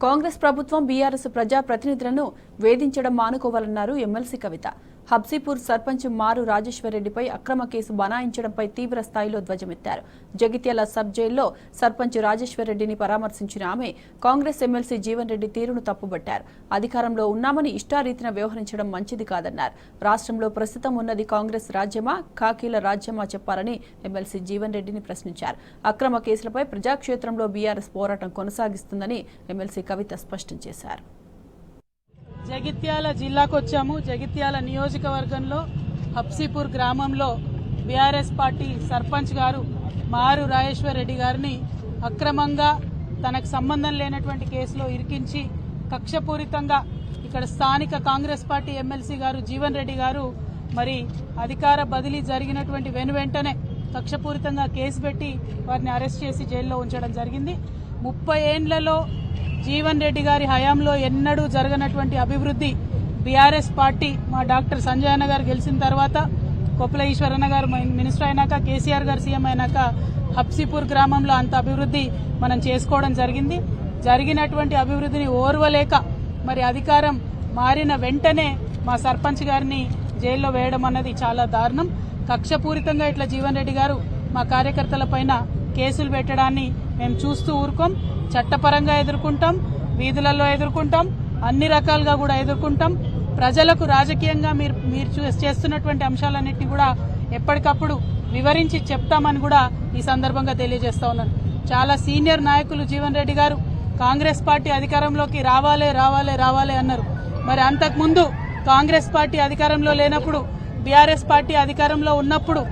కాంగ్రెస్ ప్రభుత్వం బీఆర్ఎస్ ప్రజా ప్రతినిధులను వేధించడం మానుకోవాలన్నారు ఎమ్మెల్సీ కవిత. హబ్సీపూర్ సర్పంచ్ మారు రాజేశ్వరరెడ్డిపై అక్రమ కేసు బనాయించడంపై తీవ్ర స్థాయిలో ధ్వజమెత్తారు. జగిత్యాల సబ్ జైల్లో సర్పంచ్ రాజేశ్వరరెడ్డిని పరామర్శించిన ఆమె కాంగ్రెస్ ఎమ్మెల్సీ జీవన్ రెడ్డి తీరును తప్పుబట్టారు. అధికారంలో ఉన్నామని ఇష్టారీతిన వ్యవహరించడం మంచిది కాదన్నారు. రాష్ట్రంలో ప్రస్తుతం ఉన్నది కాంగ్రెస్ రాజ్యమా, కాకీల రాజ్యమా చెప్పాలని ఎమ్మెల్సీ జీవన్ రెడ్డిని ప్రశ్నించారు. అక్రమ కేసులపై ప్రజాక్షేత్రంలో బీఆర్ఎస్ పోరాటం కొనసాగిస్తుందని ఎమ్మెల్సీ కవిత స్పష్టం చేశారు. జగిత్యాల జిల్లాకు వచ్చాము. జగిత్యాల నియోజకవర్గంలో హబ్సీపూర్ గ్రామంలో బీఆర్ఎస్ పార్టీ సర్పంచ్ గారు మారు రాజేశ్వర్ రెడ్డి గారిని అక్రమంగా తనకు సంబంధం లేనటువంటి కేసులో ఇరికించి కక్షపూరితంగా ఇక్కడ స్థానిక కాంగ్రెస్ పార్టీ ఎమ్మెల్సీ గారు జీవన్ రెడ్డి గారు మరి అధికార బదిలీ జరిగినటువంటి వెనువెంటనే కక్షపూరితంగా కేసు పెట్టి వారిని అరెస్ట్ చేసి జైల్లో ఉంచడం జరిగింది. 30 ఏండ్లలో జీవన్ రెడ్డి గారి హయాంలో ఎన్నడూ జరగనటువంటి అభివృద్ధి బీఆర్ఎస్ పార్టీ మా డాక్టర్ సంజయ్ అన్న గారు గెలిచిన తర్వాత, కొప్పుల ఈశ్వరన్న గారు మినిస్టర్ అయినాక, కేసీఆర్ గారు సీఎం అయినాక హబ్సీపూర్ గ్రామంలో అంత అభివృద్ధి మనం చేసుకోవడం జరిగింది. జరిగినటువంటి అభివృద్ధిని ఓర్వలేక మరి అధికారం మారిన వెంటనే మా సర్పంచ్ గారిని జైల్లో వేయడం అన్నది చాలా దారుణం. కక్షపూరితంగా ఇట్లా జీవన్ రెడ్డి గారు మా కార్యకర్తల పైన కేసులు పెట్టడాన్ని మేము చూస్తూ ఊరుకోం. చట్టపరంగా ఎదుర్కొంటాం, వీధులలో ఎదుర్కొంటాం, అన్ని రకాలుగా కూడా ఎదుర్కొంటాం. ప్రజలకు రాజకీయంగా మీరు చేస్తున్నటువంటి అంశాలన్నింటినీ కూడా ఎప్పటికప్పుడు వివరించి చెప్తామని కూడా ఈ సందర్భంగా తెలియజేస్తా ఉన్నాను. చాలా సీనియర్ నాయకులు జీవన్ రెడ్డి గారు కాంగ్రెస్ పార్టీ అధికారంలోకి రావాలే రావాలే రావాలే అన్నారు. మరి అంతకుముందు కాంగ్రెస్ పార్టీ అధికారంలో లేనప్పుడు, బీఆర్ఎస్ పార్టీ అధికారంలో ఉన్నప్పుడు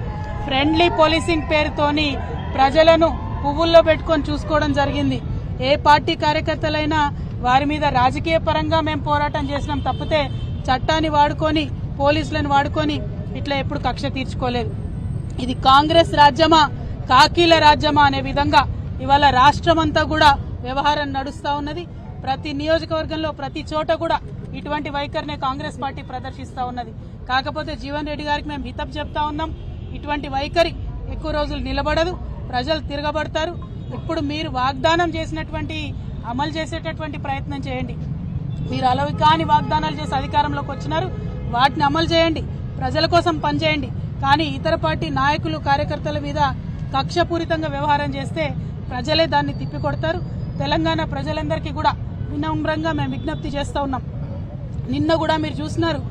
ఫ్రెండ్లీ పోలీసింగ్ పేరుతోని ప్రజలను పువ్వుల్లో పెట్టుకొని చూసుకోవడం జరిగింది. ఏ పార్టీ కార్యకర్తలైనా వారి మీద రాజకీయ పరంగా మేము పోరాటం చేసినాం తప్పితే చట్టాన్ని వాడుకొని, పోలీసులను వాడుకొని ఇట్లా ఎప్పుడు కక్ష తీర్చుకోలేదు. ఇది కాంగ్రెస్ రాజ్యమా, కాకీల రాజ్యమా అనే విధంగా ఇవాళ రాష్ట్రమంతా కూడా వ్యవహారం నడుస్తా ఉన్నది. ప్రతి నియోజకవర్గంలో ప్రతి చోట కూడా ఇటువంటి వైఖరినే కాంగ్రెస్ పార్టీ ప్రదర్శిస్తా ఉన్నది. కాకపోతే జీవన్ రెడ్డి గారికి మేము హితవు చెప్తా ఉన్నాం, ఇటువంటి వైఖరి ఎక్కువ రోజులు నిలబడదు, ప్రజలు తిరగబడతారు. ఇప్పుడు మీరు వాగ్దానం చేసినటువంటి అమలు చేసేటటువంటి ప్రయత్నం చేయండి. మీరు అలవి కాని వాగ్దానాలు చేసి అధికారంలోకి వచ్చినారు, వాటిని అమలు చేయండి, ప్రజల కోసం పనిచేయండి. కానీ ఇతర పార్టీ నాయకులు, కార్యకర్తల మీద కక్షపూరితంగా వ్యవహారం చేస్తే ప్రజలే దాన్ని తిప్పికొడతారు. తెలంగాణ ప్రజలందరికీ కూడా వినమ్రంగా మేము విజ్ఞప్తి చేస్తూ ఉన్నాం. నిన్న కూడా మీరు చూసినారు,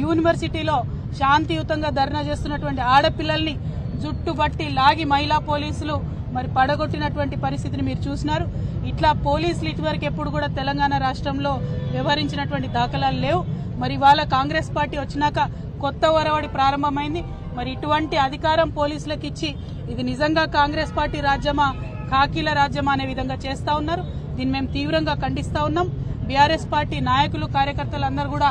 యూనివర్సిటీలో శాంతియుతంగా ధర్నా చేస్తున్నటువంటి ఆడపిల్లల్ని జుట్టుబట్టి లాగి మహిళా పోలీసులు మరి పడగొట్టినటువంటి పరిస్థితిని మీరు చూసినారు. ఇట్లా పోలీసులు ఇటువరకు ఎప్పుడు కూడా తెలంగాణ రాష్ట్రంలో వ్యవహరించినటువంటి దాఖలాలు లేవు. మరి ఇవాళ కాంగ్రెస్ పార్టీ వచ్చినాక కొత్త ఒరవడి ప్రారంభమైంది. మరి ఇటువంటి అధికారం పోలీసులకు ఇచ్చి ఇది నిజంగా కాంగ్రెస్ పార్టీ రాజ్యమా, కాకీల రాజ్యమా అనే విధంగా చేస్తా ఉన్నారు. దీన్ని మేము తీవ్రంగా ఖండిస్తా ఉన్నాం. బీఆర్ఎస్ పార్టీ నాయకులు, కార్యకర్తలు అందరూ కూడా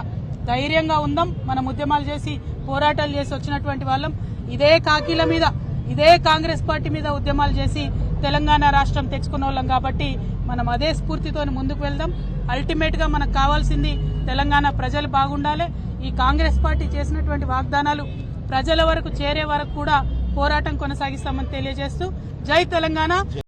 ధైర్యంగా ఉందాం. మనం ఉద్యమాలు చేసి, పోరాటాలు చేసి వచ్చినటువంటి వాళ్ళం. ఇదే కాకీల మీద, ఇదే కాంగ్రెస్ పార్టీ మీద ఉద్యమాలు చేసి తెలంగాణ రాష్ట్రం తెచ్చుకున్న వాళ్ళం కాబట్టి మనం అదే స్ఫూర్తితో ముందుకు వెళ్దాం. అల్టిమేట్ గా మనకు కావాల్సింది తెలంగాణ ప్రజలు బాగుండాలి. ఈ కాంగ్రెస్ పార్టీ చేసినటువంటి వాగ్దానాలు ప్రజల వరకు చేరే వరకు కూడా పోరాటం కొనసాగిస్తామని తెలియజేస్తూ జై తెలంగాణ.